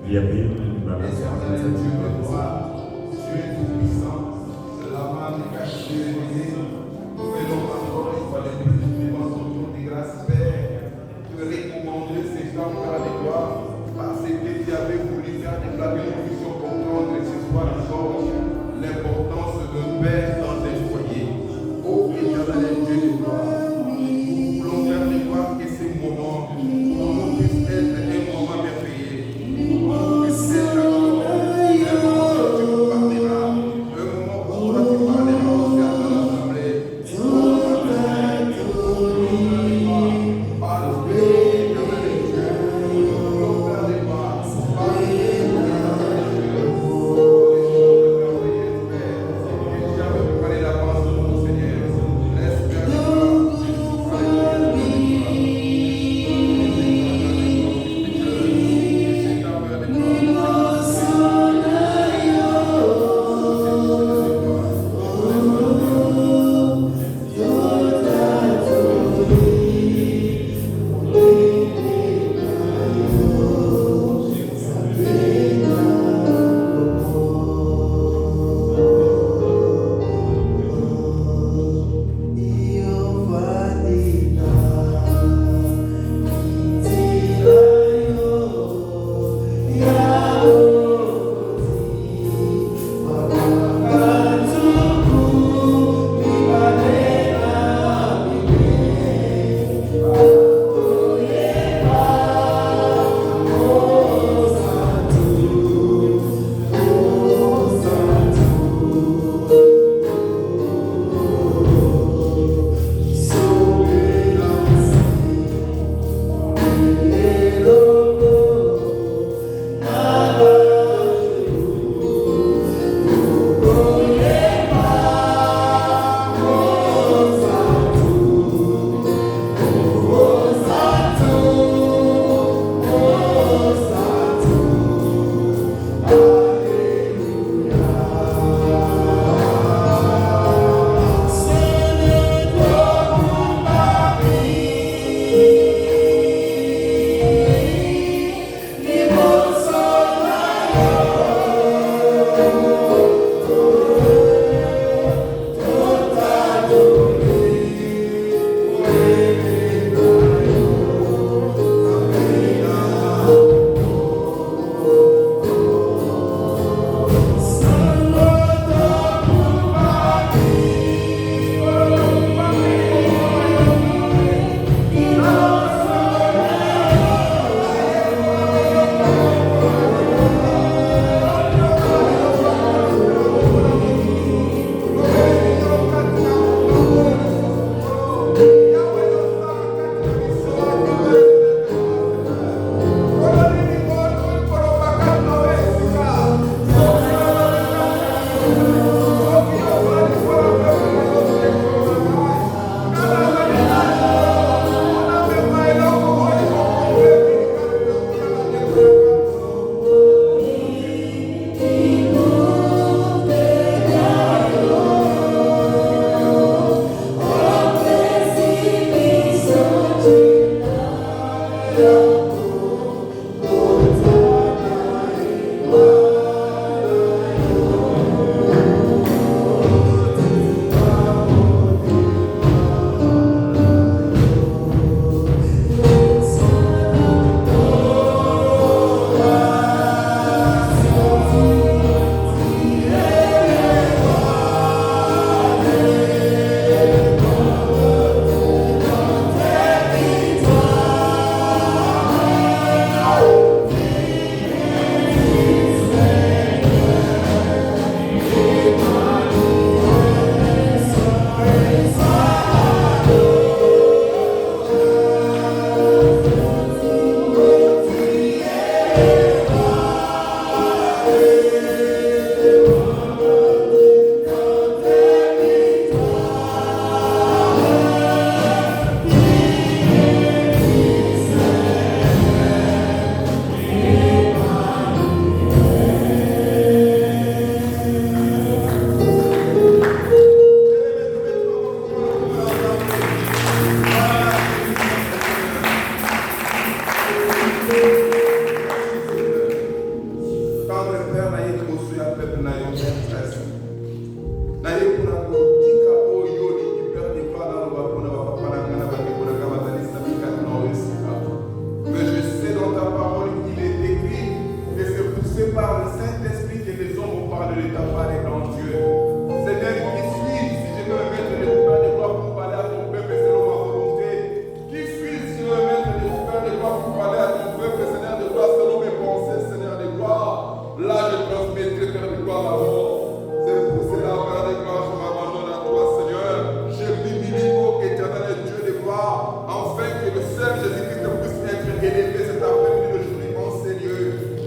Virgule, voilà. Éternel Dieu de gloire, Dieu tout-puissant, la manifeste de l'Église, nous venons encore une fois de plus devant ton trône de grâce, Père, te recommander ces gens par les gloire, parce que tu avais voulu faire de la vie, nous puissions comprendre ce soir encore l'importance de Père dans tes foyers. Ô éternel Dieu de gloire, nous voulons faire de gloire que ces moments puissent être un moment merveilleux. Puisse être un moment où tu nous parleras, un moment où tu parleras aussi à ton assemblée. Parle, éternel Dieu.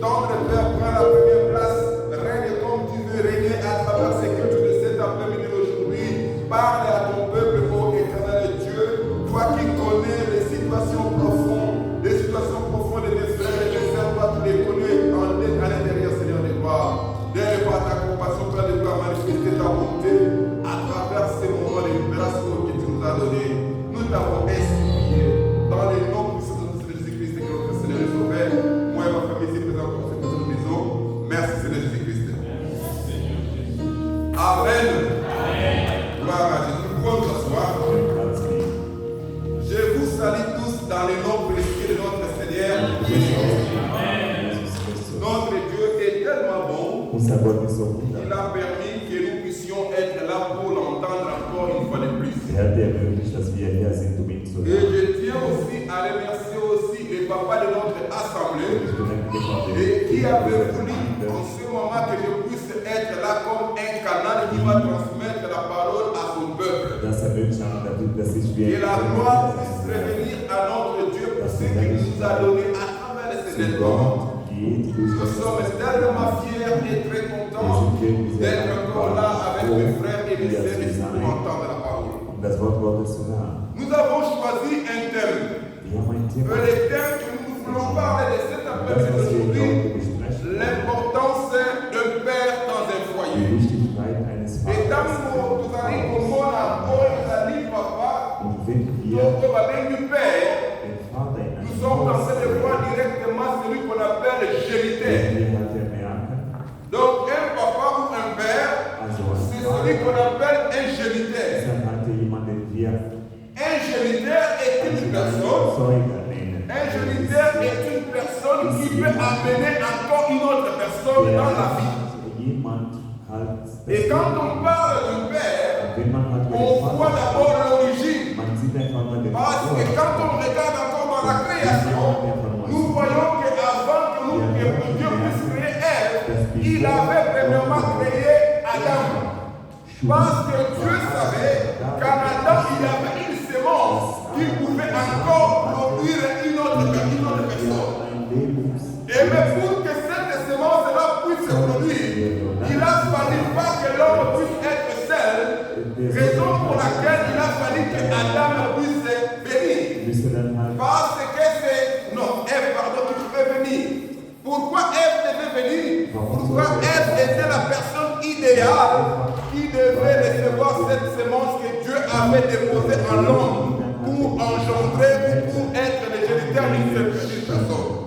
Tendre Père, prends la première place. Règne comme tu veux régner à travers ces cultes de cet après-midi d'aujourd'hui. Parle à ton peuple, ô éternel Dieu. Toi qui connais les situations profondes de mes frères et mes sœurs, toi tu les connais à l'intérieur, Seigneur des gloires. Donne par ta compassion, Père de gloire, manifester ta bonté à travers ces moments de grâce que tu nous as donnés. Nous t'avons exprimé dans les noms puissants de Jésus-Christ, que notre Seigneur est sauvé. Moi et ma famille ici présents pour cette maison. Merci Seigneur Jésus-Christ. Amen. Gloire à Jésus. Nous pouvons nous asseoir. Je vous salue tous dans les noms précieux de notre Seigneur. Notre Dieu est tellement bon qu'il a permis que nous puissions être là pour l'entendre encore une fois de plus. Et je tiens aussi à remercier aussi les papas de notre assemblée et qui avaient voulu en ce moment que je puisse être là comme un canal qui va transmettre la parole à son peuple. Et la gloire puisse revenir à notre Dieu pour ce qu'il nous a donné à travers ces événements. Nous sommes tellement fiers et très contents d'être encore là avec mes frères et mes sœurs ici pour entendre la parole. Nous avons choisi un thème. Le thème que nous voulons parler de cet après-midi aujourd'hui, l'importance d'un père dans un foyer. Et dans nous allons comment papa, donc père. Nous sommes dans cette voie directement celui qu'on appelle géniteur. Donc un papa ou un père, c'est celui qu'on appelle un géniteur. Un géniteur est une personne. Un géniteur est une personne qui peut amener encore une autre personne dans la vie. Et quand on parle du père, on voit d'abord l'origine. Parce que quand on regarde encore dans la création, nous voyons qu'avant que Dieu puisse créer Ève, il avait premièrement créé Adam. Parce que Dieu savait qu'en Adam, il y avait une sémence qui pouvait encore produire une autre personne. Et mais pour que cette sémence-là puisse se produire, il a fallu pas que l'homme puisse être seul, raison pour laquelle il a fallu que Adam puisse venir. Parce que c'est, non, Ève, pardon, qui devait venir. Pourquoi Ève devait venir? Pourquoi Ève était la personne idéale qui devait recevoir cette sémence que Dieu avait déposée en l'homme pour engendrer ou pour être le géniteur d'une personne.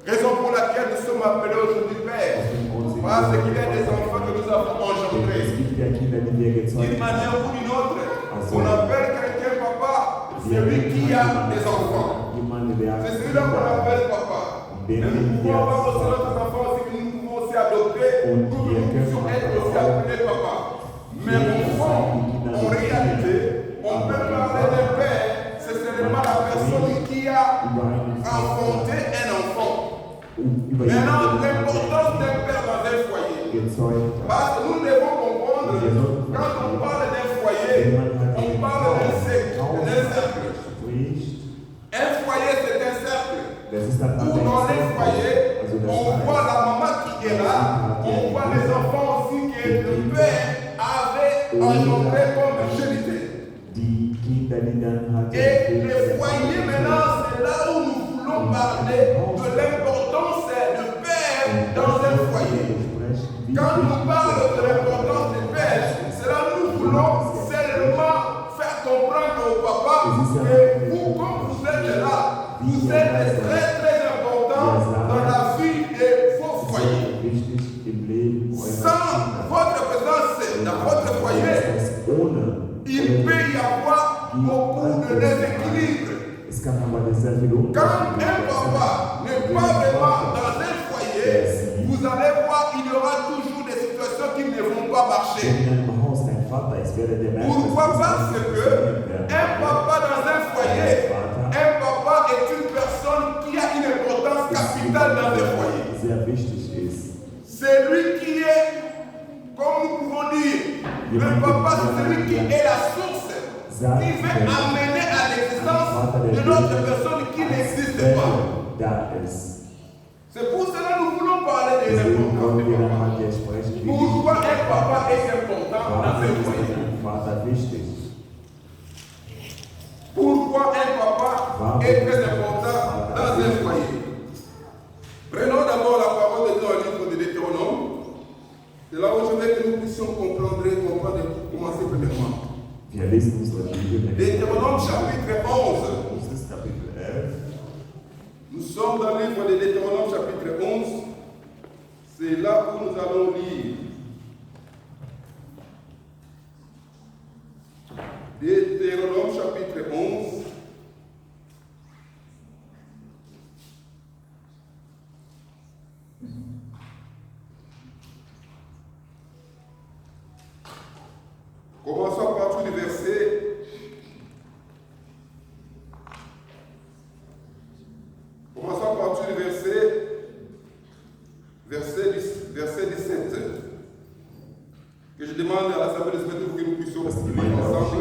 Raison pour laquelle nous sommes appelés aujourd'hui Père. Parce qu'il y a des enfants que nous avons engendrés. D'une manière ou d'une autre, on appelle quelqu'un papa, c'est lui qui a des enfants. C'est celui-là qu'on appelle papa. Mais nous pouvons avoir aussi notre enfant aussi que nous pouvons aussi adopter pour que nous puissions être aussi appelés papa. Mais au fond, en réalité, on peut parler d'un père, c'est seulement la personne qui a enfanté un enfant. Maintenant, l'importance d'un père dans un foyer. Parce que nous devons comprendre, quand on parle d'un foyer, on parle d'un cercle. Un foyer, c'est un cercle. Où dans les foyers, on voit la maman qui est là, on voit les enfants aussi que le père avait engendré comme géniteur. Et le foyer maintenant, c'est là où nous voulons parler de l'importance du père dans un foyer. Quand nous parlons de l'importance du père, c'est là où nous voulons seulement faire comprendre au papa que vous, comme vous êtes là, vous êtes très très important dans la vie de vos foyers. Sans votre présence dans votre foyer, il peut y avoir beaucoup de déséquilibre. Quand un papa n'est pas vraiment dans un foyer, vous allez voir qu'il y aura toujours des situations qui ne vont pas marcher. Pourquoi? Parce que un papa dans un foyer, un papa est une personne qui a une importance capitale dans un foyer. C'est lui qui est, comme nous pouvons dire, le papa c'est celui qui est la source, qui veut amener à l'existence de notre personne qui n'existe pas. C'est pour cela Pourquoi un papa est important dans un foyer? Pourquoi un papa est très important dans un foyer? Prenons d'abord la parole de Dieu dans le livre de Deutéronome. C'est là où je veux que nous puissions comprendre et commencer premièrement. Deutéronome chapitre 11. Nous sommes dans le livre de Deutéronome chapitre 11. C'est là où nous allons lire. Deutéronome chapitre 11. Commençons à partir du verset. Commençons à partir du verset 17. Que je demande à l'Assemblée de se mettre pour que nous puissions lire ensemble.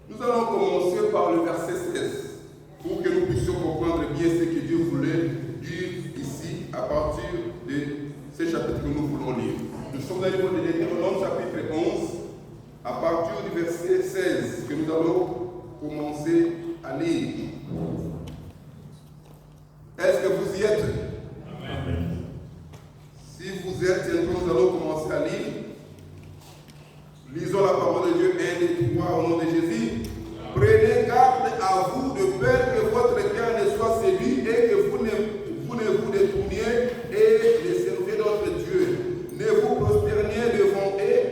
Nous allons commencer par le verset 16 pour que nous puissions comprendre bien ce que Dieu voulait dire ici à partir de ce chapitre que nous voulons lire. Nous sommes dans le livre de Deutéronome chapitre 11 à partir du verset 16 que nous allons commencer à lire. Est-ce que vous y êtes? Amen. Si vous êtes, nous allons commencer à lire. Lisons la parole de Dieu 1, 2, 3 au nom de Jésus. Prenez garde à vous de peur que votre cœur ne soit séduit et que vous ne vous détourniez et ne serviez d'autres dieux. Ne vous prosterniez devant eux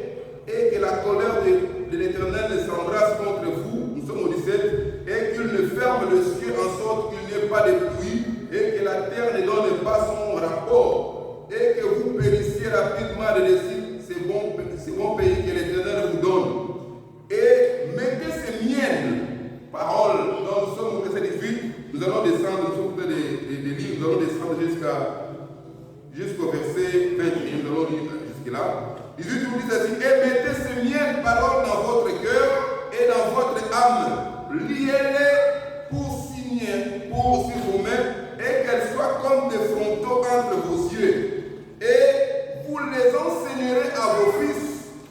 et que la colère de l'Éternel ne s'embrasse contre vous. Nous sommes au 17. Et qu'il ne ferme le ciel en sorte qu'il n'y ait pas de pluie et que la terre ne donne pas son rapport et que vous périssiez rapidement de laisser ces bons pays que l'Éternel vous donne. Et mettez ces miennes paroles, dans nous sommes au verset 18, nous allons descendre, nous sommes des livres, nous allons descendre jusqu'au verset 21, nous allons lire jusque-là. 18 nous dit ainsi, et mettez ces miennes paroles dans votre cœur et dans votre âme, liez-les pour signer sur vos mains, et qu'elles soient comme des frontaux entre vos yeux. Et vous les enseignerez à vos fils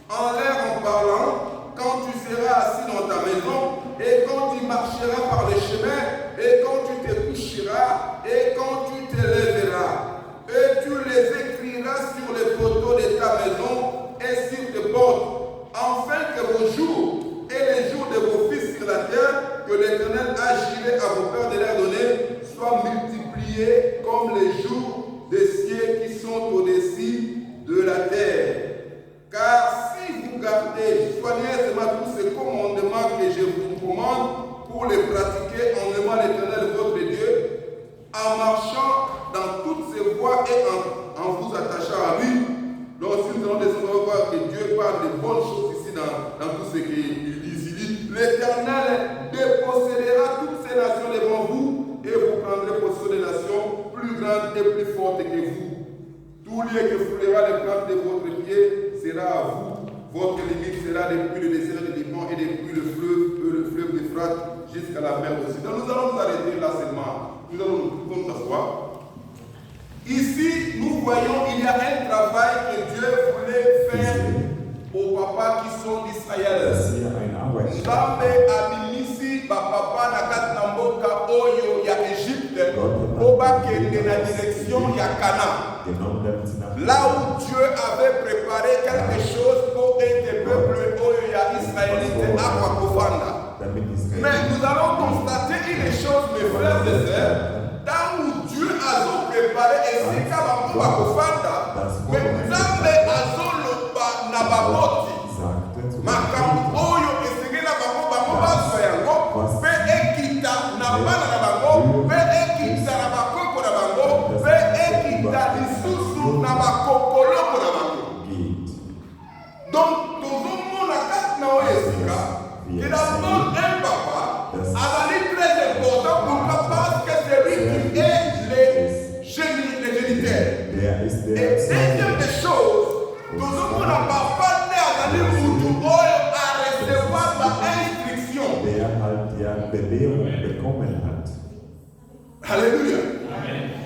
en leur en parlant, quand tu seras assis dans ta maison, et quand tu marcheras par les chemins, et quand tu te coucheras, et quand tu te lèveras. Et tu les écriras sur les poteaux de ta maison et sur tes portes, afin que vos jours et les jours de vos fils sur la terre, que l'Éternel a juré à vos pères de leur donner, soient multipliés comme les jours des cieux qui sont au-dessus de la terre. Car si vous gardez soigneusement tous ces commandements que je vous commande pour les pratiquer en aimant l'Éternel votre Dieu, en marchant dans toutes ses voies et en vous attachant à lui, donc si nous allons descendre voir que Dieu parle de bonnes choses ici dans tout ce qu'il dit. Il dit, l'Éternel dépossédera toutes ces nations devant vous et vous prendrez possession des nations plus grandes et plus fortes que vous. Tout lieu que foulera les plantes de votre pied sera à vous. Votre limite sera depuis le désert de Liban et depuis le fleuve d'Euphrate jusqu'à la mer aussi. Donc nous allons nous arrêter là seulement. Nous allons nous asseoir. Ici, nous voyons qu'il y a un travail que Dieu voulait faire aux papas qui sont d'Israël. Nzambe abimisi bapapa na kati na mboka oyo ya Égypte po bakende na direction ya Canaan. Là où Dieu avait préparé quelque chose pour aider le peuple oyo ya Israélite à Kofanda. Mais nous allons constater une chose, mes frères et sœurs, là où Dieu a préparé et c'est qu'à Kofanda, mais Nzambe azoloba na baboti. Makambo oyo esengela bango bazwa yango pe ekita na bana na bango pe ekita na bakoko na bango pe ekita lisusu na bakokoloko na bango. Donc tozomona kati na oyo esika que d'abord un papa azali très important. Pourquoi? Parce que c'est lui qui est le géniteur. Et deuxième des choses, tozomona papa ne azali mutu oyo a recevoir Belehrung bekommen hat. Alléluia.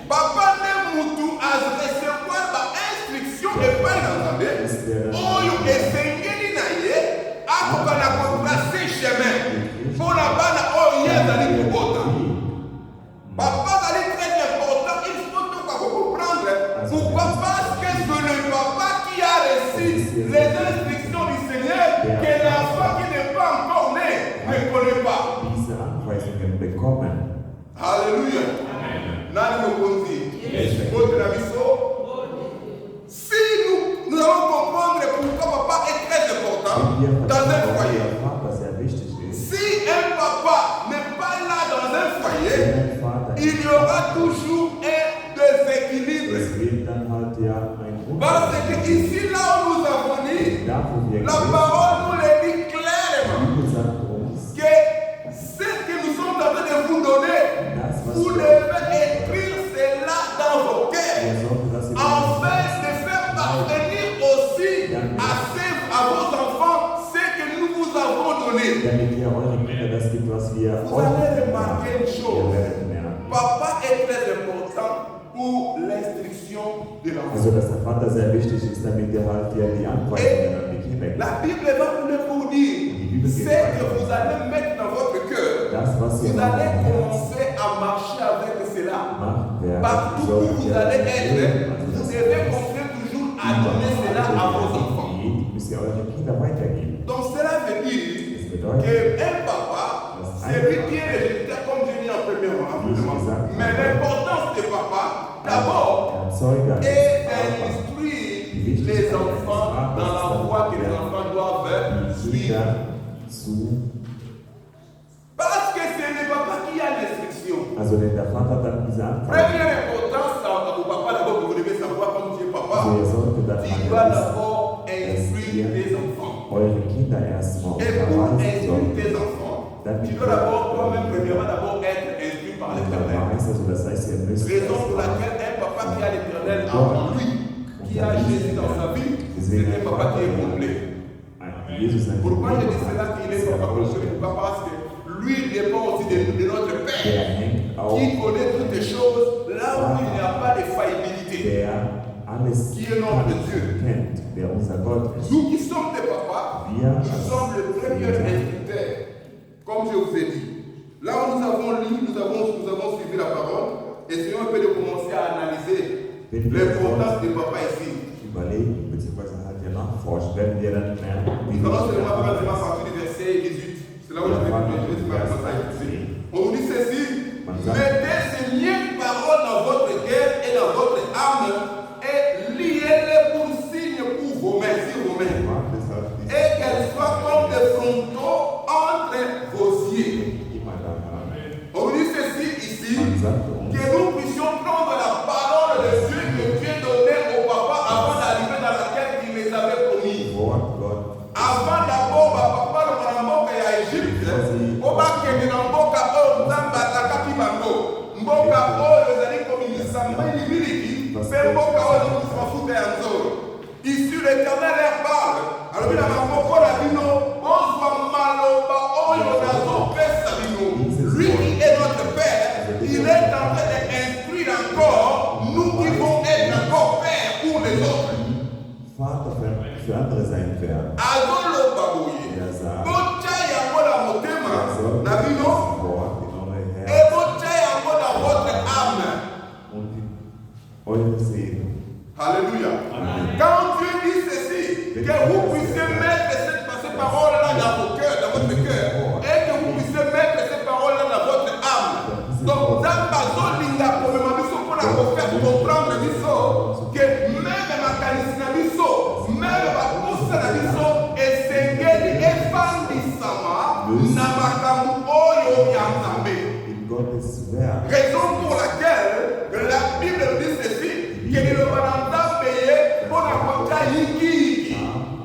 Papa ne moutou à recevoir l'instruction et pas l'entendre. Oh, et Seigneur naïe, à qu'on a tracé chemin. Pour la bana, oh, il y a d'aller pour autant. Papa, c'est très important. Il faut tout comprendre. Pourquoi? Parce que c'est le papa qui a reçu les instructions du Seigneur que l'enfant qui n'est pas encore né ne connaît pas. Diese Anweisungen bekommen. Alléluia. Nani mokonzi. Votre abisso. Si nous allons comprendre pourquoi papa est très important dans un foyer. Si un papa n'est pas là dans un foyer, il y aura toujours un déséquilibre. Parce que ici, là où nous avons dit, la parole nous le dit clairement que ce que nous sommes en train de vous donner, vous devez écrire cela dans vos cœurs, afin de faire parvenir aussi à vos enfants ce que nous vous avons donné. Vous allez remarquer une chose. Papa est très important pour l'instruction de l'enfant. Also, dass der Vater sehr wichtig ist, damit er halt die Anweisungen an die Kinder gibt. La Bible va vous dire ce que vous allez mettre dans votre cœur. Vous allez commencer à marcher avec cela. Partout où vous allez être, vous devez continuer toujours à donner cela à vos enfants. Donc cela veut dire qu'un papa, c'est lui qui est le géniteur, comme je dis en premier rang. Mais l'importance de papa, d'abord, est d'instruire les enfants dans la voie que les enfants doivent suivre. Parce que c'est le papa qui a l'instruction. Première importance au papa, d'abord, vous devez savoir, comme tu es papa, tu dois d'abord instruire tes enfants. Et pour instruire tes enfants, tu dois d'abord, toi-même, premièrement, d'abord être instruit par l'Éternel. Raison pour laquelle un papa qui a l'Éternel en lui, qui a Jésus dans sa vie, c'est un papa qui est complet. Pourquoi je dis cela qu'il est papa complet? Pourquoi? Parce que lui, il dépend aussi de notre Père, qui connaît toutes les choses, là où il n'y a pas de faillibilité, qui est notre Dieu. Nous qui sommes des papas, nous sommes les premiers instructeurs, comme je vous ai dit. Là où nous avons lu, nous avons suivi la parole, essayons un peu de commencer à analyser l'importance des papas ici. Nous allons seulement prendre à partir du verset 18. C'est là où je vais commencer à écouter. On nous dit ceci: mettez ces miennes paroles dans votre cœur et dans votre âme, et liez-les pour signe pour vos mains, sur vos mains, et qu'elles soient comme des frontaux entre vos yeux. On nous dit ceci ici, que nous puissions prendre la parole de Dieu que Dieu donnait au papa avant d'arriver dans laquelle il les avait promis. Avant d'abord, papa dans mboka ya Égypte, oba kende na mboka oyo nzambe atakaki bango, mboka oyo ezali komimisa mai miliki, mpe mboka oyo ezali mafuta ya nzolo. Ici l'Éternel leur parle, alobi na maboko na bino, ozwa maloba oyo nazopesa bino. Lui qui est notre Père, il est en train d'instruire encore, nous qui vont être encore Père pour les autres. Vater für andere sein werden. Azolo baboye. Bocha yango na motema na bino. Et bocha yango na votre âme. Alléluia. Quand Dieu dit ceci, que vous puissiez mettre ces paroles-là dans vos cœurs, dans votre cœur, et que vous puissiez mettre ces paroles-là dans votre âme. Donc, dans Bazo Linda, pour me faire comprendre que même ma canisinabiso, même ma poussanabiso, et Sengeli et Fandisama, Namakamu Oyo Yanzambe. Raison pour laquelle la Bible dit ceci, que le Valanda payé pour la Kota Yiki.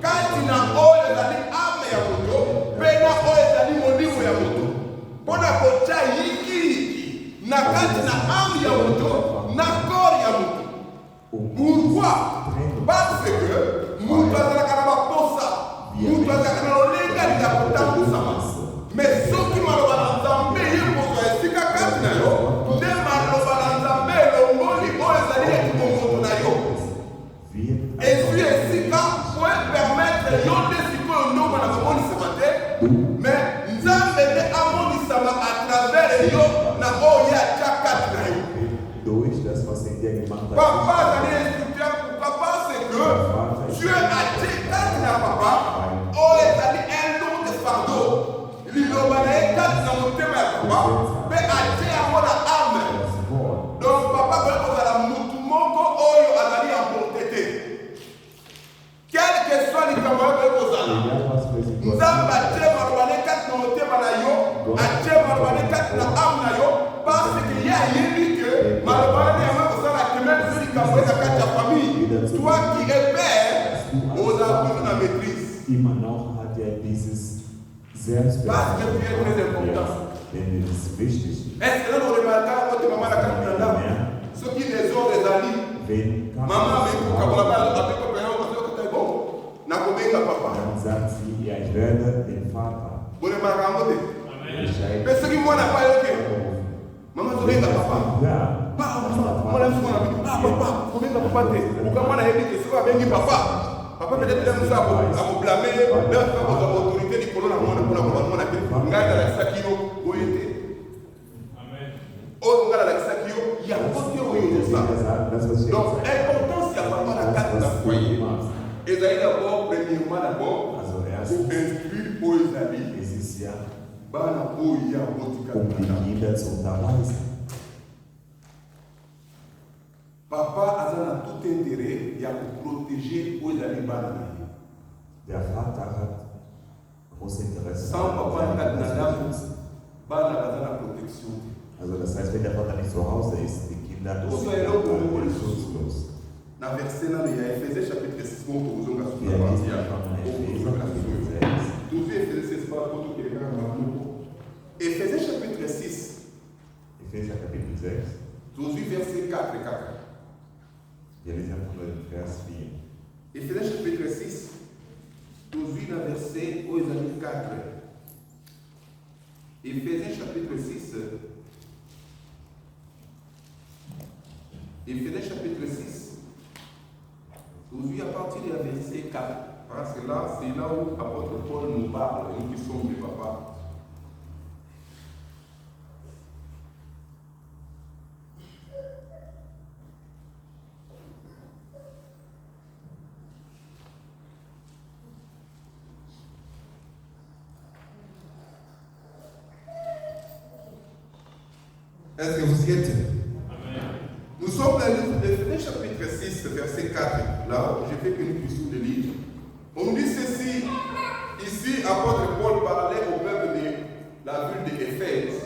Quand il n'a oyo zali ame ya moto, pena oyo zali modimu ya moto. Pour la Kota Yiki, na kati na ame ya moto, na corps ya moto. Pourquoi? Parce que mutu azalaka na baposa, mutu azalaka na lolenga lika kotambusa. Mais soki maloba na Nzambe mais Nzambe ne amonisama à travers yo na oya chakat na yo. Durch das, was er dir gemacht hat. Papa, papa, c'est que Dieu a dit quand na papa, oh est allé un don de fardeau. L'ilobanae quand na motema ya papa, mais a dit à moi la âme. Donc papa veut que la mutu moko oyo azali en bonté. Quel que soit les camarades que vous allez. Nzambe a dit marwane quand na motema na yo, a dit marwane quand na âme na yo, parce qu'il y a yéli que marwane ta famille, toi qui es père, on a besoin de maîtrise. Immer noch hat er dieses Selbstbewusstsein. Parce que tu es très important. Denn es ist wichtig. Est-ce que nous remarquons quand maman a quand ceux qui les ont des amis, maman mais quand on a avec le père, on dit que bon, n'a pas bien papa. Dann sagt sie, ja, ich werde den Vater. Vous remarquez? Mais ceux qui m'ont pas eu, maman tu bien papa. Papa, papa peut-être que ça a blâmé leur autorité du colon pour la donc important c'est à papa la carte d'un foyer. Et d'abord premièrement d'abord pour instruire aux amis die Kinder zu unterweisen. Papa a tout intérêt à protéger aux animaux. Der Vater hat großes Interesse. Sans papa la protection. Also das heißt, wenn der Vater nicht zu Hause ist, die Kinder sind schutzlos. Dans verset là, il y a Ephésiens chapitre 6, Ephésiens chapitre 6. Ephésiens chapitre 6. Josué verset 4 et 4. Wir lesen von Vers 4. Ephésiens chapitre 6. Josué dans verset 4. Ephésiens chapitre 6. Ephésiens chapitre 6. Josué à partir du verset 4. Parce que là, c'est là où l'apôtre Paul nous parle, nous qui sommes des papas. Est-ce que vous y êtes? Amen. Nous sommes dans le chapitre 6, verset 4. Là, je veux que nous puissions le lire. On dit ceci. Ici, apôtre Paul parlait au peuple de la ville d'Éphèse.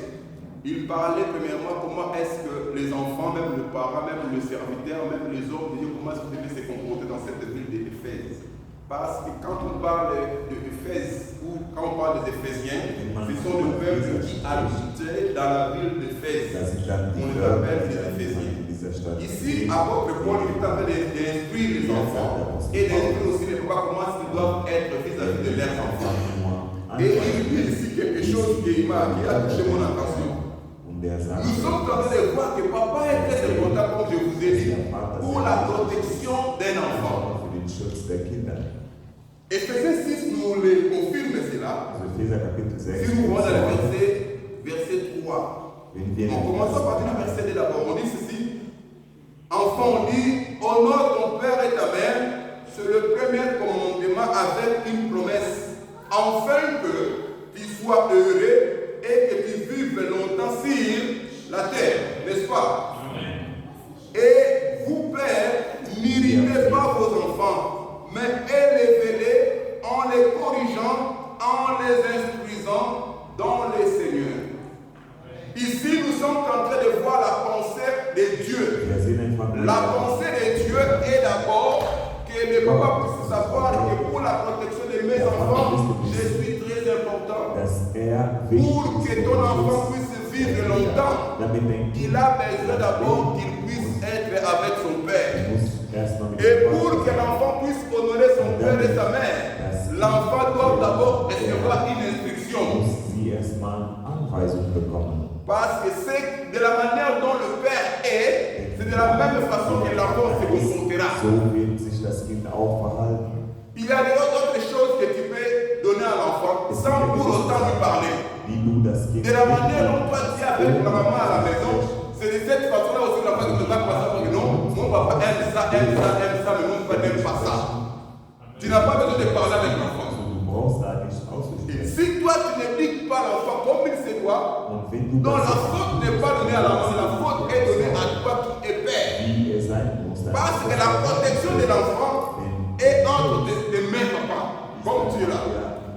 Il parlait premièrement comment est-ce que les enfants, même les parents, même les serviteurs, même les hommes de Dieu, comment est-ce qu'ils devaient se comporter dans cette ville d'Éphèse. Parce que quand on parle d'Éphèse ou quand on parle des Éphésiens, ce sont les peuples qui habitaient dans la ville d'Éphèse. On les appelle les Éphésiens. Ici, apôtre Paul est en train d'instruire les enfants et d'instruire aussi les papas comment ils doivent être vis-à-vis de leurs enfants. Et il dit ici quelque chose qui a touché mon attention. Nous sommes en train de voir que papa est très important, comme je vous ai dit, pour la protection d'un enfant. Ephésiens 6 nous le confirme cela. Si nous voyons dans le verset 3. On commence à partir du verset 2 d'abord. On dit ceci. Enfant, on dit, honore ton père et ta mère. C'est le premier commandement avec une promesse. Afin que tu sois heureux et que tu vives longtemps sur la terre. N'est-ce pas? Et vous, pères, n'irritez pas vos enfants, mais élevez-les en les corrigeant, en les instruisant dans le Seigneur. Ici, nous sommes en train de voir la pensée de Dieu. La pensée de Dieu est d'abord que les papas puissent savoir que pour la protection de mes enfants, je suis très important. Pour que ton enfant puisse vivre longtemps, il a besoin d'abord qu'il puisse être avec son père. Et pour que l'enfant puisse honorer son père et sa mère, l'enfant doit d'abord recevoir une instruction. Parce que c'est de la manière dont le père est, c'est de la même façon que l'enfant se comportera. Il y a d'autres choses que tu peux donner à l'enfant. sans pour autant lui parler. De la manière dont toi tu es avec la maman à la maison, c'est de cette façon-là aussi que l'enfant ne va pas savoir que non, mon papa aime ça, mais mon papa n'aime pas ça. Tu n'as pas besoin de parler avec l'enfant. Si toi tu n'éduques pas l'enfant comme il se doit, donc la faute n'est pas donnée à l'enfant, la faute est donnée à toi qui es père. Parce que la protection de l'enfant est entre tes mains, papa, comme tu es là.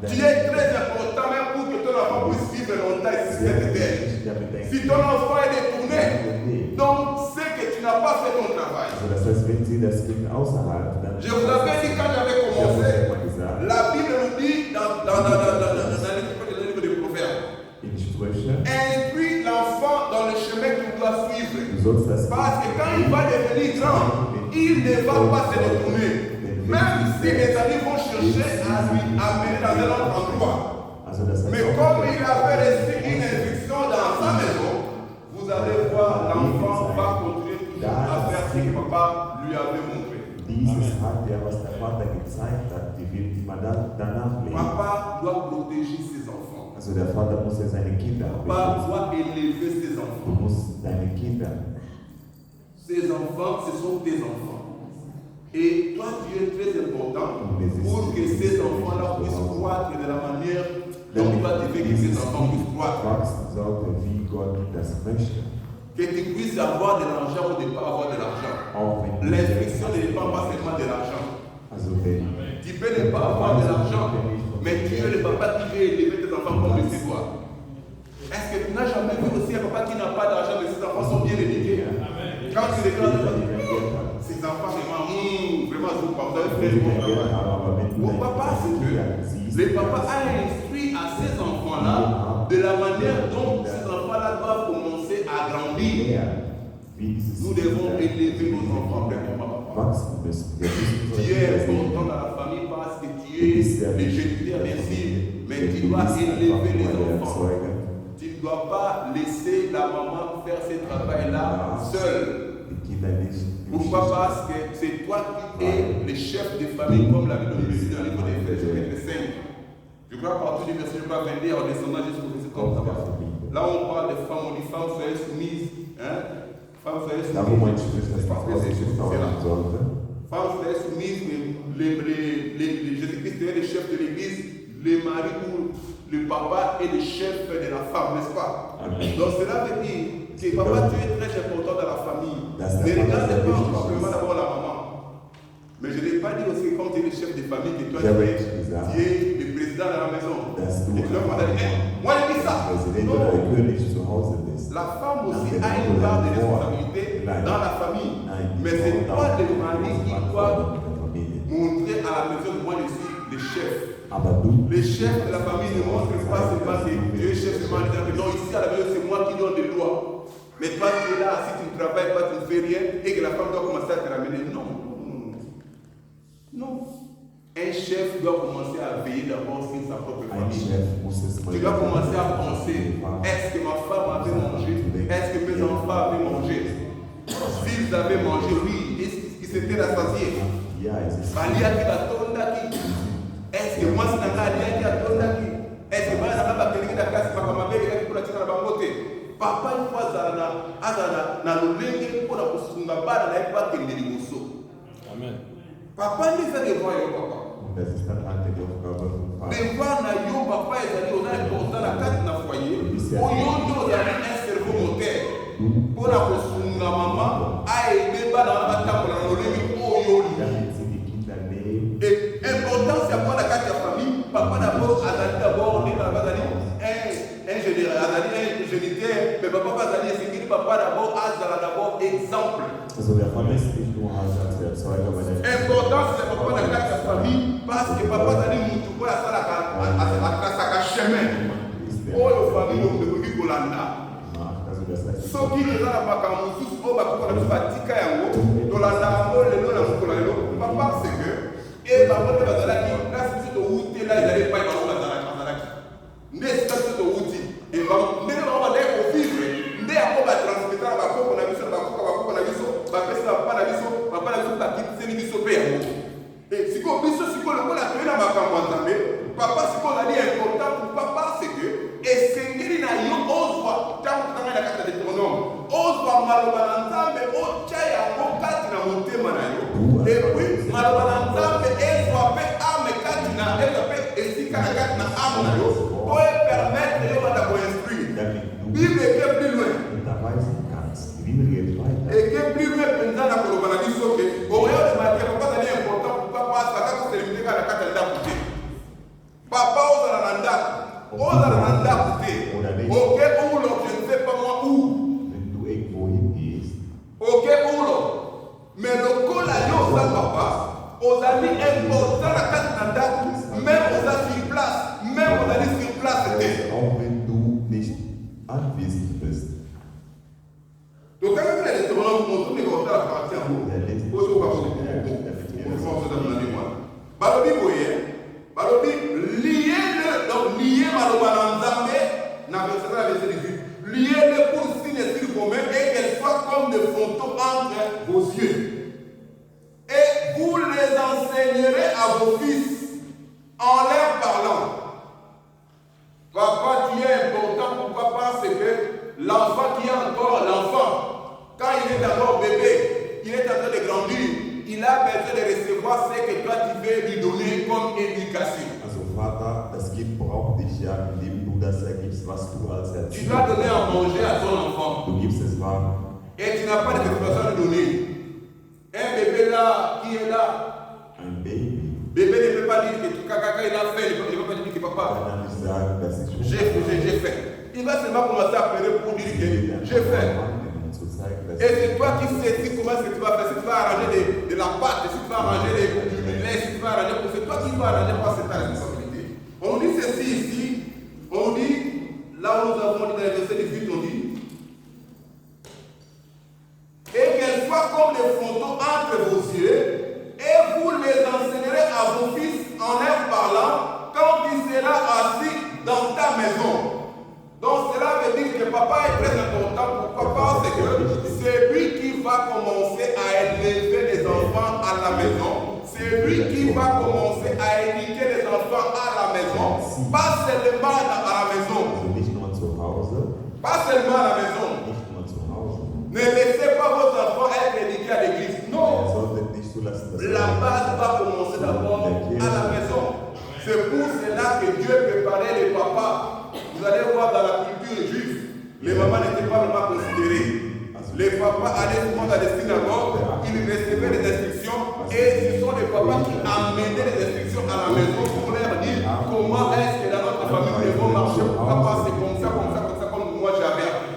Tu es très important même pour que ton enfant puisse vivre longtemps ici sur cette terre. Si ton enfant est détourné, donc c'est que tu n'as pas fait ton travail. Je vous avais dit quand j'avais commencé, la Bible nous dit dans le livre des Proverbes, instruis l'enfant dans le chemin qu'il doit suivre. Parce que quand il va devenir grand, il ne va pas se détourner. Même si les amis vont chercher à lui amener dans un autre endroit. Mais comme il avait reçu une instruction dans sa maison, vous allez voir, l'enfant va continuer toujours à faire ce que papa lui avait montré. Papa doit protéger ses enfants. Papa doit élever ses enfants. Ses enfants, ce sont tes enfants. Et toi, tu es très important pour que ces enfants-là puissent croître de la manière dont toi tu veux que ces enfants puissent croître. Que tu puisses avoir de l'argent ou ne pas avoir de l'argent. L'instruction ne dépend pas seulement de l'argent. Tu peux ne pas avoir de l'argent, mais tu es le papa qui veut élever tes enfants comme il se doit. Est-ce que tu n'as jamais vu aussi un papa qui n'a pas d'argent, mais ses enfants sont bien éduqués? Quand tu regardes, ces enfants, vraiment, vous avez fait bon travail. Mon papa, c'est que le papa a instruit à ces enfants-là de la manière dont ces enfants-là doivent commencer à grandir. Nous devons élever nos enfants premièrement, papa. Tu es important dans la famille parce que tu es le géniteur, merci, mais tu dois élever les enfants. Tu ne dois pas laisser la maman faire ce travail-là seule. Pourquoi? Parce que c'est toi qui es le chef de famille, comme la Bible nous dit dans le livre d'Éphèses, chapitre 5. Je crois qu'à partir du verset 22, en descendant jusqu'au verset 30. Là, on parle de femmes, on dit femmes soyez soumises. Femmes soyez soumises. Femmes soyez soumises, Jésus-Christ est le chef de l'église, le mari ou le papa est le chef de la femme, n'est-ce pas? Donc cela veut dire que papa, tu es très important dans la famille. Ne regarde pas simplement d'abord la maman. Mais je n'ai pas dit aussi que quand tu es le chef de famille, que toi tu es le président de la maison. Et tu leur parles, moi je dis ça. Non. La femme aussi a une part de responsabilité dans la famille. Mais c'est toi le mari qui doit montrer à la maison que moi je suis le chef. Le chef de la famille ne montre pas seulement que Dieu est chef seulement en disant que non, ici à la maison c'est moi qui donne des lois. Mais toi tu es là, si tu ne travailles pas, tu ne fais rien et que la femme doit commencer à te ramener. Non. Non. Un chef doit commencer à veiller d'abord sur sa propre famille. Tu dois commencer à penser, est-ce que ma femme avait mangé? Est-ce que mes enfants avaient mangé? S'ils avaient mangé, oui. Est-ce qu'ils s'étaient rassasiés? Est-ce que moi, c'est un gars qui a tourné? Est-ce que moi, c'est un gars qui a tourné? Papa, une fois, na lolenge pour la kusunga bana na pas que les ligoso. Amen. Papa ne fait que voir papa. Mais voir na yo papa ezali on a important la carte na foyer. Oyondo ezali un cerveau moteur. Pour la kusunga maman a aider bana na batako na lolenge oyoli. Et important c'est avoir la carte de famille. Papa d'abord azali d'abord on est dans la un géniteur, mais papa va aller c'est qu'il papa d'abord d'abord exemple. Important c'est papa dans la famille parce que papa va aller montrer quoi ça la chemin. Oh la famille on peut dire Golanda. Ce qui est dans la macaron tous au bas pour la batika yango Golanda mo le no na mukula le papa c'est que et papa va aller là c'est tout où là il allait pas y avoir la n'est-ce pas tout où et va mais on va aller au vivre mais à quoi va transmettre la bako na biso ba pesa pa na biso ba kitse ni biso pe yango et siko biso siko le ko la tena makambo nzambe papa siko la li important caractère na âme na yo, pour permettre de instruire. Bible est plus loin. Et que plus loin pendant la colonie soke, au rayon de matière, papa c'est important pour papa ça quand c'est limité à la carte de côté. Papa aux ananda côté. OK où l'on je ne sais pas moi où. OK où l'on. Mais le col à yo ça papa, aux amis important la carte d'anda, même aux amis sur place, même aux amis sur place était. Donc quand vous allez vous montrer les comptes à partir en haut, Balobi lié-le, donc lié Malobanandame, lié-le pour signer sur commun et qu'elle soit comme des fantômes entre vos yeux. Et vous les enseignerez à vos fils en leur parlant. Papa, tu es important pour papa, c'est que l'enfant qui est encore l'enfant, quand il est encore bébé, il est en train de grandir, il a besoin de recevoir ce que toi tu veux lui donner comme éducation. Tu dois donner à manger à ton enfant. Et tu n'as pas de façon de donner. Un bébé là, qui est là? Bébé ne peut pas dire que tout caca il a fait, il ne peut pas dire que papa, j'ai fait. Il va seulement commencer à pleurer pour dire que j'ai fait. Et c'est toi qui sais comment est-ce que tu vas faire. Si tu vas arranger de la pâte, si tu vas arranger du lait, si tu vas arranger pour c'est toi qui vas arranger pour c'est ta responsabilité. On dit ceci ici, on dit, là où nous avons dit dans le verset 18, on dit, et qu'elle soit comme des fantômes entre vos yeux, et vous les enseignerez à vos fils en leur parlant quand il sera assis dans ta maison. Donc cela veut dire que papa est très important pour papa, c'est que c'est lui qui va commencer à élever les enfants à la maison. C'est lui qui va commencer à éduquer les enfants à la maison. Pas seulement à la maison. Pas seulement à la maison. Ne laissez pas vos enfants être éduqués à l'église. Non. La base va commencer d'abord à la maison. C'est pour cela que Dieu préparait les papas. Vous allez voir dans la culture juive, les mamans n'étaient pas vraiment considérées. Les papas allaient souvent dans les synagogues, ils recevaient des instructions et ce sont les papas qui amenaient les instructions à la maison pour leur dire comment est-ce que dans notre famille nous devons marcher. Papa, c'est comme ça, comme moi j'avais appris.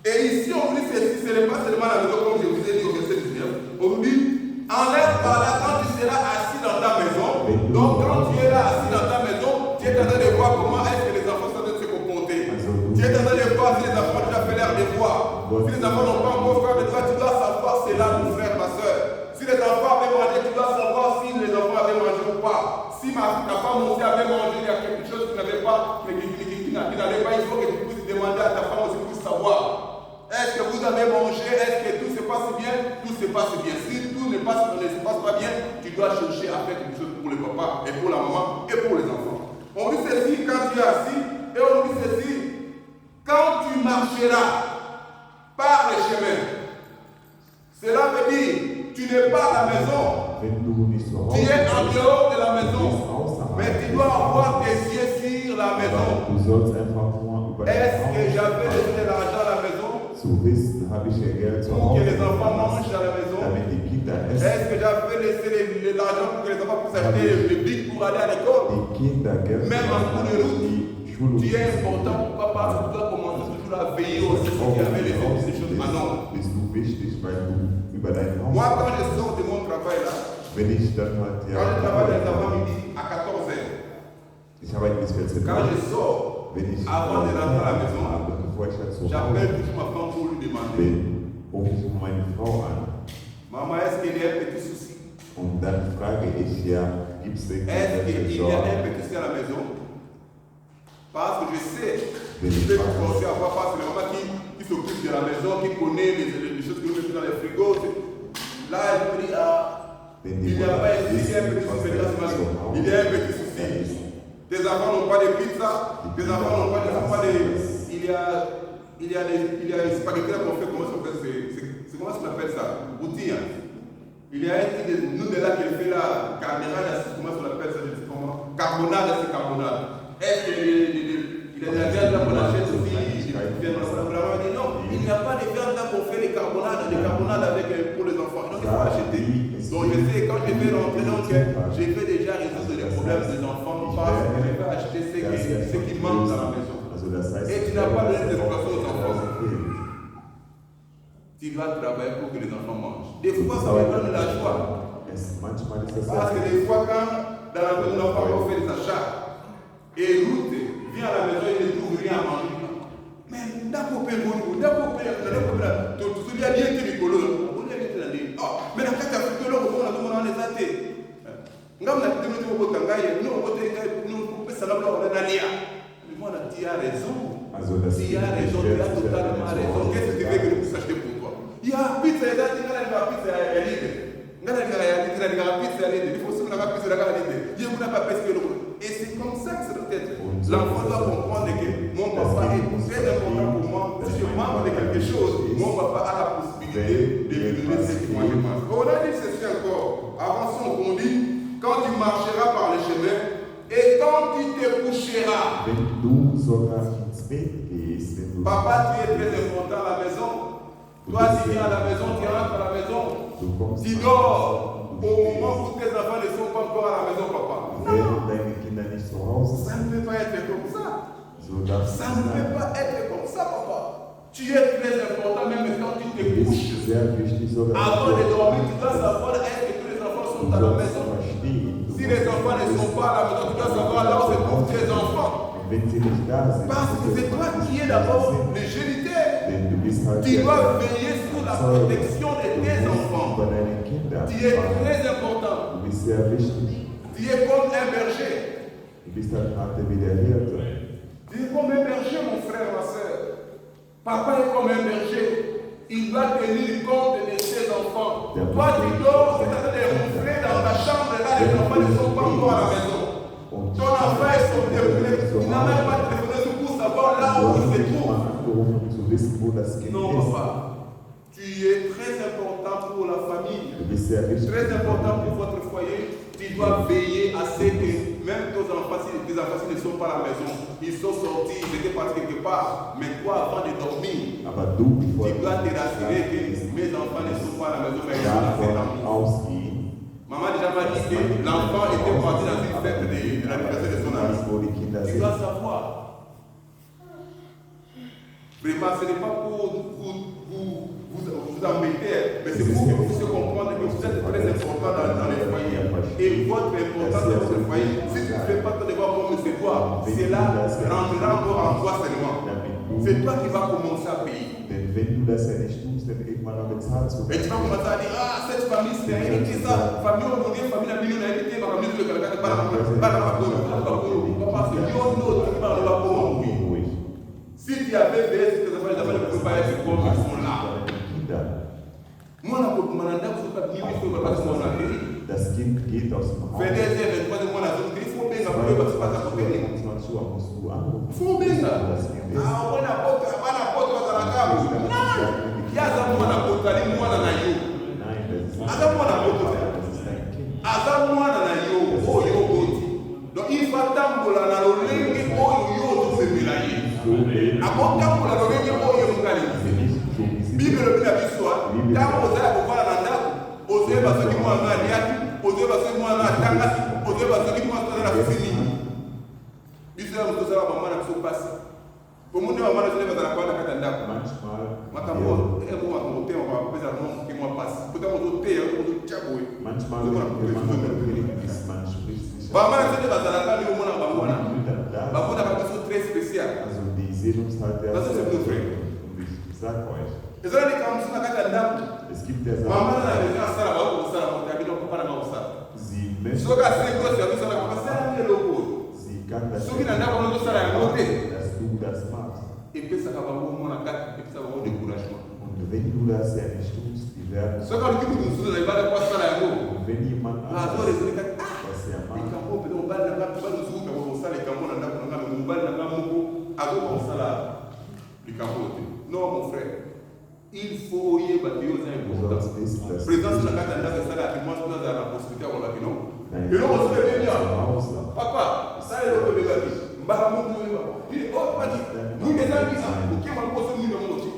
Et ici, on dit que ce n'est pas seulement la maison, comme je vous ai dit au verset 19. On dit, enlève par là quand tu seras assis dans ta maison. Donc, quand tu es là assis dans ta maison, tu es en train de voir comment est-ce que les enfants sont en train de se comporter. Tu es en train de voir si les enfants ont déjà fait leur devoir. Si les enfants n'ont pas encore fait de devoir, tu dois savoir c'est là, mon frère, ma soeur. Si les enfants avaient mangé, tu dois savoir si les enfants avaient mangé ou pas. Si ta femme aussi avait mangé, il y a quelque chose qui n'avait pas, qui n'allait pas, il faut que tu puisses demander à ta femme aussi pour savoir. Est-ce que vous avez mangé? Est-ce que tout se passe bien? Tout se passe bien. Si tout ne se passe pas bien, tu dois chercher à faire quelque chose pour le papa et pour la maman et pour les enfants. On dit ceci quand tu es assis et on dit ceci quand tu marcheras par le chemin. Cela veut dire tu n'es pas à la maison. Tu es en dehors de la maison. Mais tu dois avoir tes yeux sur la maison. Est-ce que j'avais laissé l'argent à la maison? Pour que les enfants mangent à la maison. Est-ce que j'avais laissé l'argent pour que les enfants puissent acheter le bic pour aller à l'école? Même en cours de route, tu es important pour papa, tu dois commencer toujours à veiller aussi si tu avais laissé ces choses à non. Moi, quand je sors de mon travail là, quand je travaille dans l'après-midi à 14h, quand je sors, avant de rentrer à la maison, j'appelle toujours ma femme pour lui demander Maman, est-ce qu'il y a un petit souci? Est-ce qu'il y a un petit souci à la maison? Parce que je sais que je vais commencer à voir parce que la maman qui s'occupe de la maison, qui connaît les choses que nous mettons dans les frigos. Là, elle me dit, il n'y a pas un petit souci, il y a un petit souci. Tes enfants n'ont pas de pizza, tes enfants n'ont pas de... Il y a des spaghettis qu'on fait, comment ça s'appelle ça? Boutilla. Il y a un petit de nous de là qui fait la caméra, comment ça s'appelle ça, je ne sais pas comment. carbonade, c'est carbonade. Est-ce qu'il y a de la viande là qu'on achète aussi? Non, il n'y a pas de viande là qu'on fait des carbonades avec, pour les enfants. Donc il faut acheter. Donc je sais, quand je vais rentrer, donc j'ai fait déjà résoudre les problèmes des enfants parce que je vais acheter ce qui manque dans la maison. Et tu n'as pas donné d'explication aux enfants. Tu dois travailler pour que les enfants mangent. Des fois, ça me donne la joie. Parce que des fois, quand dans la maison, l'enfant va faire des achats, et Ruth vient à la maison et ne trouve rien à manger. Mais d'accord, mais la carte africaine, on a les athées. Tu as raison. Tu as raison, tu as totalement raison. Qu'est-ce que tu veux que je puisse acheter pour toi? Il y a une pizza, il y a une pizza à l'idée. Et c'est comme ça que ça doit être. L'enfant doit comprendre que mon papa est très important pour moi. Si je manque de quelque chose, mon papa a la possibilité de me donner ce que moi je mange. On a dit ceci encore. Avançons, on dit, quand tu marcheras par le chemin et quand tu te coucheras. Papa, tu es très important à la maison. Toi, tu viens à la maison, tu rentres à la maison. Tu dors au moment où tes enfants ne sont pas encore à la maison, papa. Non. Ça ne peut pas être comme ça. Ça ne peut pas être comme ça, papa. Tu es très important même quand tu te couches. Avant de dormir, tu dois savoir est-ce que tous les enfants sont à la maison. Si les enfants ne sont pas à la maison, tu dois savoir là où se trouvent tes enfants. Parce que c'est toi qui es d'abord le géniteur. Tu dois veiller sur la protection de tes enfants. Tu es très important. Tu es comme un berger. Tu es comme un berger, mon frère, ma soeur. Papa est comme un berger. Il doit tenir compte de ses enfants. Toi, tu dors, tu es en train de ronfler dans ta chambre, là, les enfants ne sont pas encore à la maison. Ton enfant est sur le téléphone. Il n'a même pas téléphoné pour savoir là où il se trouve. Non, papa. Tu es très important pour la famille. Très important pour votre foyer. Tu dois veiller à ce que même tes enfants, si ne sont pas à la maison, ils sont sortis, ils étaient partis quelque part. Mais toi, avant de dormir, tu dois te rassurer que mes enfants ne sont pas à la maison, mais ils sont dans cet amour. Maman déjà m'a dit que l'enfant était parti dans une fête de l'anniversaire de son ami. Tu dois savoir. Vraiment, ce n'est pas pour vous embêter, mais c'est pour que vous puissiez comprendre que vous êtes très important dans les foyers. Et votre importance dans votre foyer, si tu ne fais pas ton devoir comme c'est toi, cela rentrera encore en toi seulement. C'est toi qui vas commencer à payer. Et tu vas commencer à dire, ah, cette famille c'est hérité ça, famille aujourd'hui, famille la million hérité, ma famille le Canada, si tu avais veillé sur tes enfants, les enfants ne pouvaient pas être comme ils sont là. Moi, je ne peux pas dire que je ne peux pas dire. Das Kind geht aus dem Haus. Wenn der sehr, wenn man il faut bien appeler parce que pas à côté. Faut bien. Ah, on a pas dans la cave. Non. Il y a ça moi na potali moi na yo. Asa moi na potali. Asa moi na yo. Oh yo boti. Donc il faut tambola na lolenge oh yo to se milaye. Abo tambola lolenge oh yo ngali. Bible le bila biswa. Tambo za ko fala na ndako. Oze basaki moi na liaki. Oze basaki moi na tanga. Oze basaki moi na fini. Biswa mto sala mama na so passe. Comment on va faire la quoi la ndako? Makambo ego makambo te on va pesa non que moi passe. Peut-être on te on tchaboy. Mama na tete bazalaka ni omona bangona. Bangona ba so très spécial. Also die Sehnsuchtszeit der Ezra ni kama sina kaka ndako. Es gibt der Mama na bezana sala ba ko sala mo tabi no papa na ma usala. Sie möchte soka se ko se sala ko sala ni loko. Sie kann das soki na ndako no sala ya ngote. Dass du das machst. Et puis ça va vous mona kaka et ça va vous découragement. Und wenn du das ja nicht tust, die werden soka ni kitu nzuri na ibada kwa sala ya ngo. wenn jemand Azore zuri kaka was er macht, ikambo pe no bali na kaka bali nzuri kwa sala ikambo na ndako na ngo bali na ngo azo kwa sala ikambo. Non mon frère. Il faut y être important. Présence de la carte d'âge, ça la possibilité à la Et là, on se fait bien. Papa, ça est le bébé. Oh, pas dit. Nous, les amis, ok, on va poser nous dans mon outil.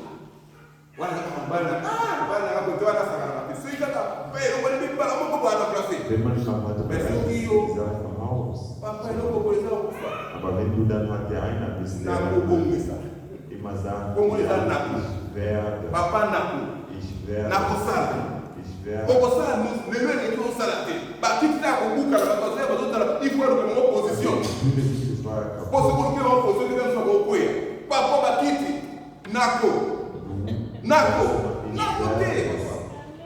Voilà, voilà. Ah, voilà, on doit la faire. C'est ça, là. On va le faire, on va la placer. Mais c'est qui, papa, il faut poser ça. Aber wenn du dann halt der einer bist, der immer sagt, Papa Naku, ich werde, Okosala lelo eleki osala te bakitisa kobuka na bato ya bazotala il faut être en opposition pose koke en opposition te biso kokwea papa bakiti nako te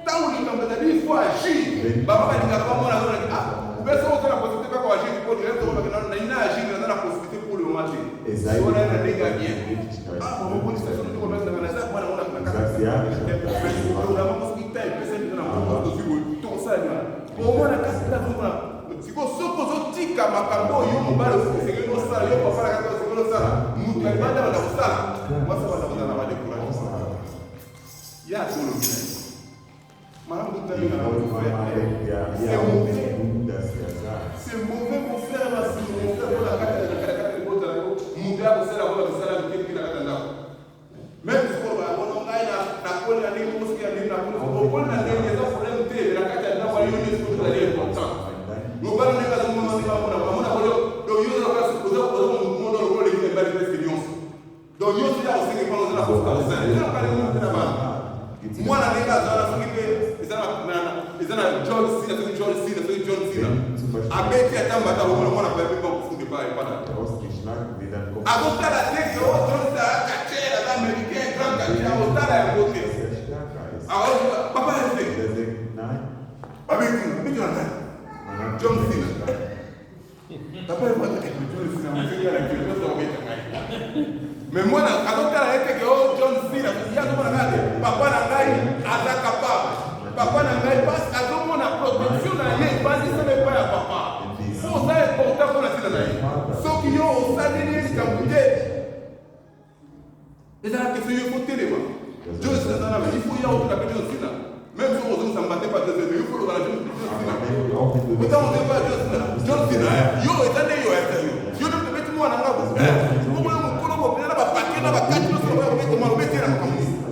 ntango likambo ezali il faut agir bango balingaka bamona ubesa osala possibilité kaka agir po naina agir naza na possibilité pour le moment te sona na ndenge ya bien mokonisation tokonaaa mwana omona kasi nazomona siko soki ozotika makambo oyo mobali osengeli osala yo papa na kaka osengeli osala moto alibanda banda kosala mwasa banda kozala na badécourage ya tolobi malamu kotalinga na c'est mauvais pour faire la simulation pour la carte de moto moto ya kosala mpona kosala mikepi na kata ndako même si on va on a na koli na nini moski ya nini na koli na nini eza problème te na kati ya ndako hiyo ni kitu kile important ngobana neka zo mama ni bamona bamona kolo do yo na kasi koza koza mundo lo kolo ile bali pesa nyonso do yo ya usinge kwa na kosta sana ndio kale mtu na bana mwana neka zana fungipe izana John Cena abeti atamba ta mwana kwa bibi kwa kufunge pale pana agota la teke o John Cena américain grand candidat au stade à côté. Alors, papa est fait. Avec nous, John Cena. Papa est fait. Mais moi, quand on a été que John Cena, il y a tout le monde. Papa n'a pas été capable. Papa n'a pas été parce qu'à tout le monde a protection dans les pas si ce n'est pas à papa. Faut ça est important pour la Cena. Ceux qui ont au stade de l'État. Et c'est la question il faut téléma. Dieu c'est ça il faut y avoir la John Cena. Même si on ne s'en pas de il faut le voir John Cena. Pourtant on ne pas John Cena. Yo est allé yo est allé. Yo ne peut mettre moi dans la bouche. Pour moi on peut pas paquet na ba quatre sur le mettre moi mettre là comme ça.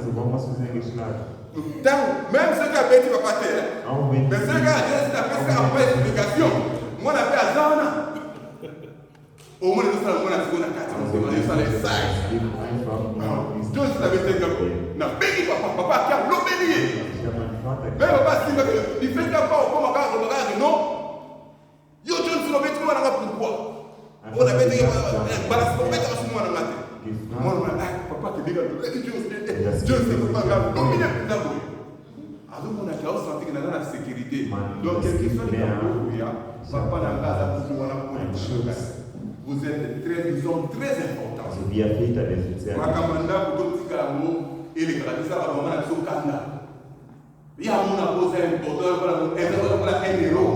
Même ce qu'a fait papa terre. Mais ce gars Dieu c'est après ça après explication. Moi la paix à Zana. Au moins nous sommes là sur la carte on va ça les sacs. Dieu savait que na béni papa qui a l'obéi. Mais papa si il fait pas au comment regarde non. Yo Dieu nous obéit moi na pourquoi. On avait dit balance pour mettre sur moi na matin. Moi papa qui dit que Dieu c'est pas grave. Dominer d'abord. Alors on a déjà senti que dans la sécurité. Donc quelque chose qui papa n'a pas pour moi pour vous êtes très, ils sont très importants. Makamanda kutotika ngo ile kabisa kwa maana sio kanda. Ya muna pose important para la enero.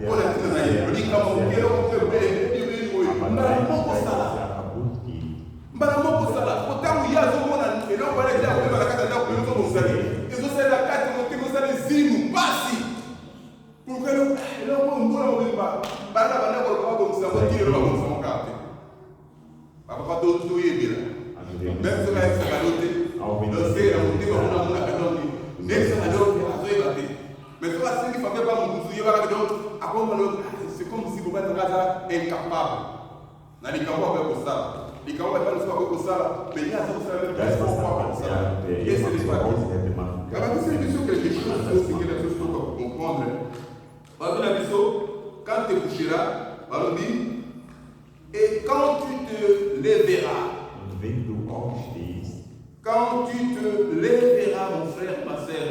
Ona tena hiyo. Ni kama ukero ukebe ni wewe. Mbara moko sala. Otamu yazo mona eno pale ya kubeba la kata ndako kuliko msali. Hizo sasa kati mtiko sala zimu basi. Kukelo eno mbona mbona bana bana kwa sababu msamaki ndio msamaka. Papa tout yebila. Même si la escalade, le sait la montée on a mon académie. N'est-ce pas donc azoibate. Mais toi si il faut pas mon cousu yeba donc c'est comme si vous êtes incapable. Na likambo kwa kusala. Likambo kwa kusala, mais il y a ça pour ça. Et c'est les pas. Alors c'est une question que les choses aussi que les choses pour comprendre. Parce que la question quand tu coucheras, on dit et quand tu te lèveras, quand tu te lèveras, mon frère, ma soeur,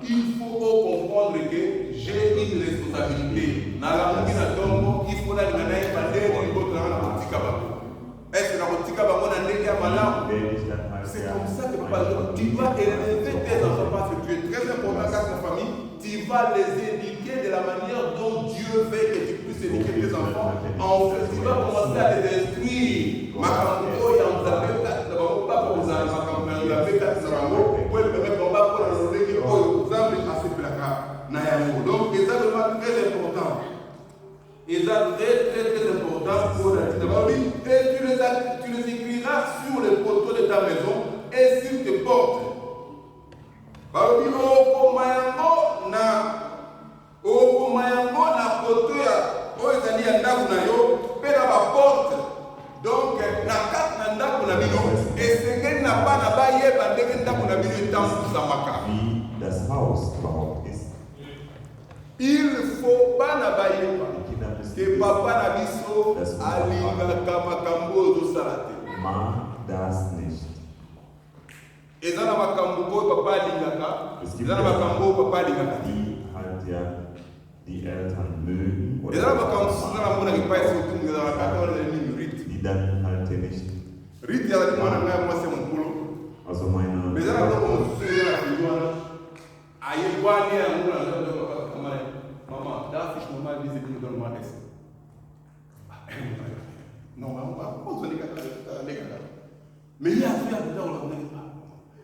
il faut comprendre que j'ai une responsabilité. Il faut la est-ce que la c'est comme ça que tu dois élever tes enfants parce que tu es très important dans ta famille. Tu vas les éduquer de la manière dont Dieu veut que tu puisses éduquer tes enfants. En fait, tu vas commencer à les instruire. Donc, c'est très important ça très important pour la vie. Et tu les écriras sur les poteaux de ta maison et sur tes portes. Na poto ya oyo ezali ya ndako na yo mpe na baporte. Donc na kati na ndako na bino esengeli na bana bayeba ndenge ndako na bino etambusamaka. Wie das Haus überhaupt ist. Il faut bana bayeba ke papa na biso alingaka makambo oyo tozosala te. Man das nicht. Eza na makambo oyo papa alingaka, eza na makambo oyo papa alingaka te. Die halt ja die Eltern mögen oder eza na makambo singana mona kipai sotu ngeza na kata wala ni rit. die dann halt nicht. Rit ya la mwana ngaya mwase mkulu. Also meine Eza na kwa msusu ya kujuana. Aye kwani ya mwana ndio kama mama dafi mama bize ni ndo mwana ese. Non maman pas on dit que mais il y a fait dans la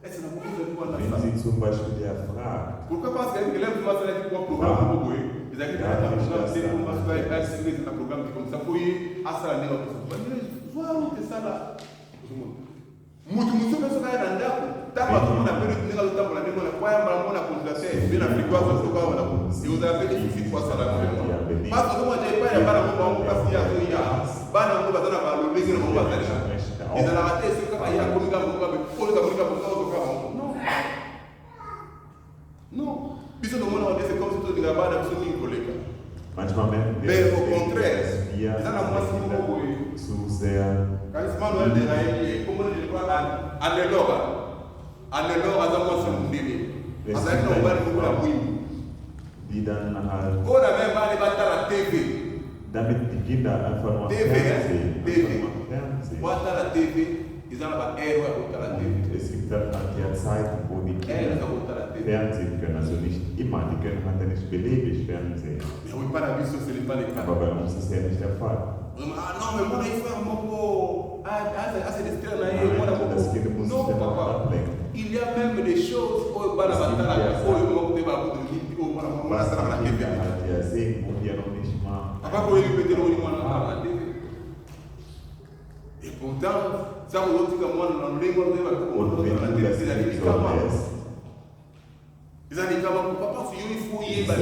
est-ce que vous pouvez voir la wenn sie zum Beispiel der fragt, pourquoi parce que les élèves doivent faire un programme pour vous ils ont un programme c'est pour faire un programme comme ça pour y asala ndio voilà que ça là mutu pesa na ndako tapa kuna period ninga lutambo na neno na kwa yamba mbona kundate bila fikwa kwa kutoka wala si uzafeli kitu kwa sala kwa basi kama je pa ya bana mbona kasi ya ya bana mbona tena ba lobingi na mbona tena eza la rate si kama ya komika mbona pour ka komika mbona kwa non non biso ndo mbona on c'est comme si tout de bana biso ni koleka manchmal merken wir, mais au contraire wir zu sehr Karisma Noël de Raïli, comment on dit quoi, Anelora, Azamoa Mundini. Azaki na ubali kwa mwingi. Die dann halt. Kuna même bali batala TV. Damit die Kinder einfach nur TV, Fernsehen. Batala TV, izana ba erwa batala TV. Es gibt dann halt ja Zeiten, wo die Kinder Fernsehen können, also nicht immer, die können halt ja nicht beliebig Fernsehen. Aber bei uns ist ja nicht der Fall. Non, mais moi, il faut un mot assez distraire. Non, papa. Il y a même des choses où il y a et pourtant, ça vous dit que moi, nous ils ont dit que papa, il faut y aller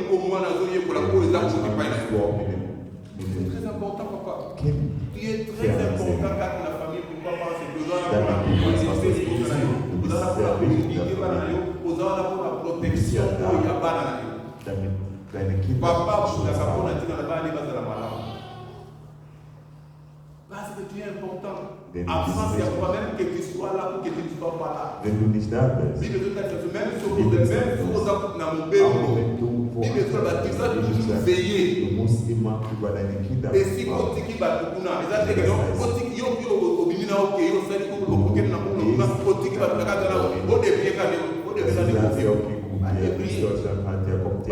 pour moi, c'est très important, papa. Il est très important quand la famille, pourquoi pas, c'est besoin de la protection pour y avoir. Papa, vous avez parce que tu es important. Absence, il y a pas même que tu sois là ou que tu ne sois pas là. Wenn du nicht da bist, Même sur les veiller. Du musst immer über deine Kinder et si kotiki batukuna ezate que kotiki yo obimina oke yo sali ko kokena na kuna kotiki batukaka na o de bieka de o de bieka de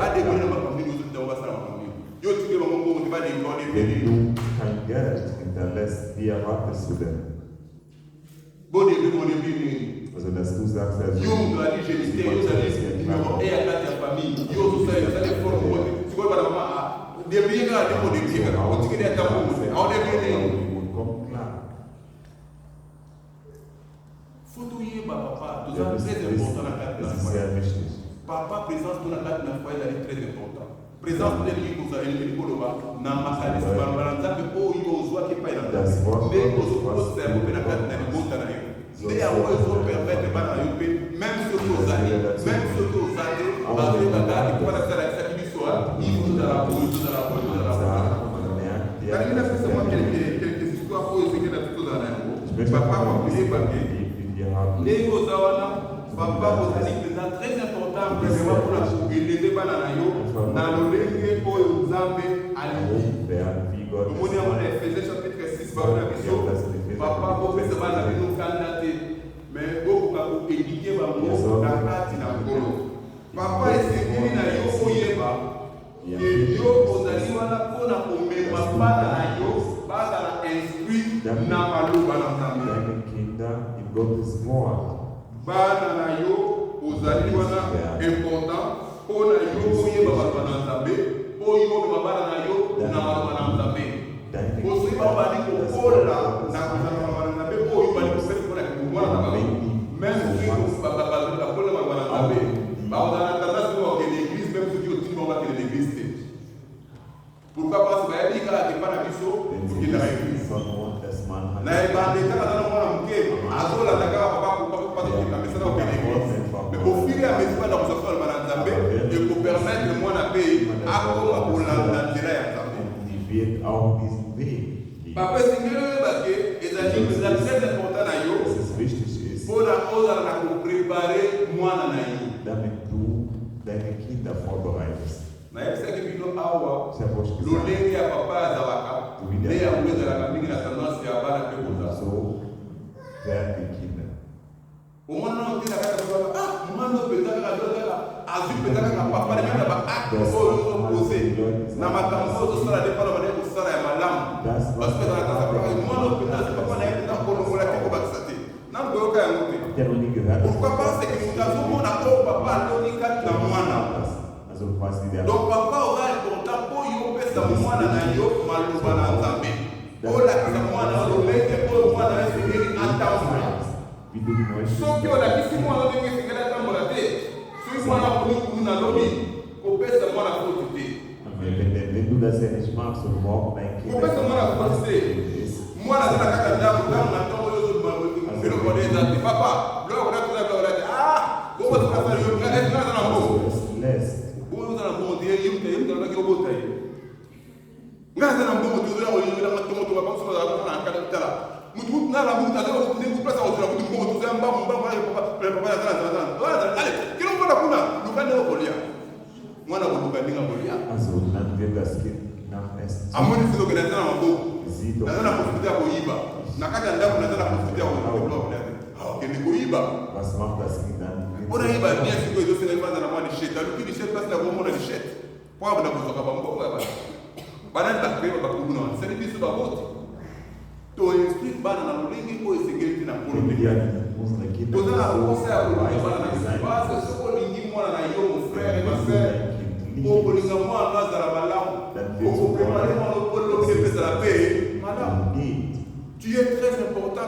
ade ko na makambi yo tunda wasala makambi yo tike bango ngo bade ko de Wenn du kein Geld hinterlässt, wie erwartest du denn? Bode bi Also, dass du sagst, also, yo ndo ali jeniste yo sali numéro 1 à la famille yo so sali for ko ko ba mama de bieka de ko de bieka o tike de tamu o de bieka kommt klar. Faut y papa, tout ça très important dans la Das ist sehr wichtig. Papa, présence de la carte de foyer est très important. Présence de l'île vous avez le Koloba, Namakali, Barbaranza, mais oh, il faut voir qu'il n'y a pas de mais aux autres, c'est un peu la carte de Bontanaï. Et à moi, il faut permettre de même sur nos années, même sur nos années, parce que la carte, il faut la faire avec sa soir, il faut de la boue, de la boue, de la boue. Quand il a fait seulement quelques histoires pour essayer de tout dans la papa m'a appelé papier. Les Ozawana, papa vous a dit que c'est très important vraiment pour la élever Bananayo dans le lenge pour Nzambe Ali. Le monde a Ephésiens chapitre 6 papa vous fait ça dans nous candidater mais beaucoup pour éduquer bango kakati na ngolo. Papa est na yo oyeba et yo ozali wana pona komema bana yo bana instruit na maloba na Nzambe. Kinder in Gottes Wort. Bana na yo ozali wana important mpona yo oyeba bato na nzambe oyo obebabana na yo na bato na nzambe osoki babandi kokola na kozala bato na nzambe oyo bali kopesa mpona komona na bango même soki bakola bato na nzambe bakozala na tendance moko bakende l'église même soki otindi bango bakende l'église te pourquoi parce que bayebi kaka kepa na biso tokendaka église na ebandeka aza na mwana moke azolanda kaka papa tokenda mesana kokende église mais au fur et à mesure banda kozala na nzambe ekopermettre mwana mpe akoma kolanda nzela ya nzambe papa esengeli oyeba ke ezali très important na yo mpona ozala na koprepare mwana na yo nayebisaki bino awa lolenge ya papa azalaka nde yango ezalaka mingi na tendance ya bana mpe kozala omwana otina kaka mwana openza kaka lotala azwi mpenza kaka papa na mena baacte oyo ozopose na makambo oyo ozosala nde mpana banaye kosala ya malamu basipezalaka mwana openza azwi papa na ye mpenza kolongola te kobakisa te nanu koyoka yango te pourquoi parce que moto azomona oyo papa aloni kati na mwana donc papa oza important mpo yo opesa mwana na yo maloba na nzambe olakisa mwana lolenge oyo mwana esengeli atambola soki olakisi mwana ndenge esengeli atambola te soki mwana kulukulu na lobi kopesa mwana koti te kopesa mwana koti te mwana azala kaka ndako ntango na ntongo oyo biloko eza te papa biloko natuna biloko te okotikasala yo aza na mbongo oza na mbongo te yemtalaki obota ye ngai aza na mbongo te ozoya koyelanga ntongo to bapasoaa na nkada tala mutu nala mutu azala ndenge place akozela kuti mbongo tozoya mbango papa ale kilo mpona kuna luka ndenge kolia mwana koluka ndenge kolia amoni sizokende aza na maboko naza na posibilité ya koyiba na kati ya ndako naza na posibilité ya kolia te okende koyiba mpona yeba bien sikoyo ezosala ebanza na mwa lichete aluki lichete mpasi na komona lichete mpo abona kozwaka bambongo ya bana banani bakreba bakulu na wana sali biso baboti toinstruire bana na lolenge oyo esengeli te na nkolo te toza na posa ya kolinga bana na biso parce soki olingi mwana na yo mofrère ma sœur okolinga mwana azala malamu okoprepare mwana okolobile epesala mpe malamu tu es très important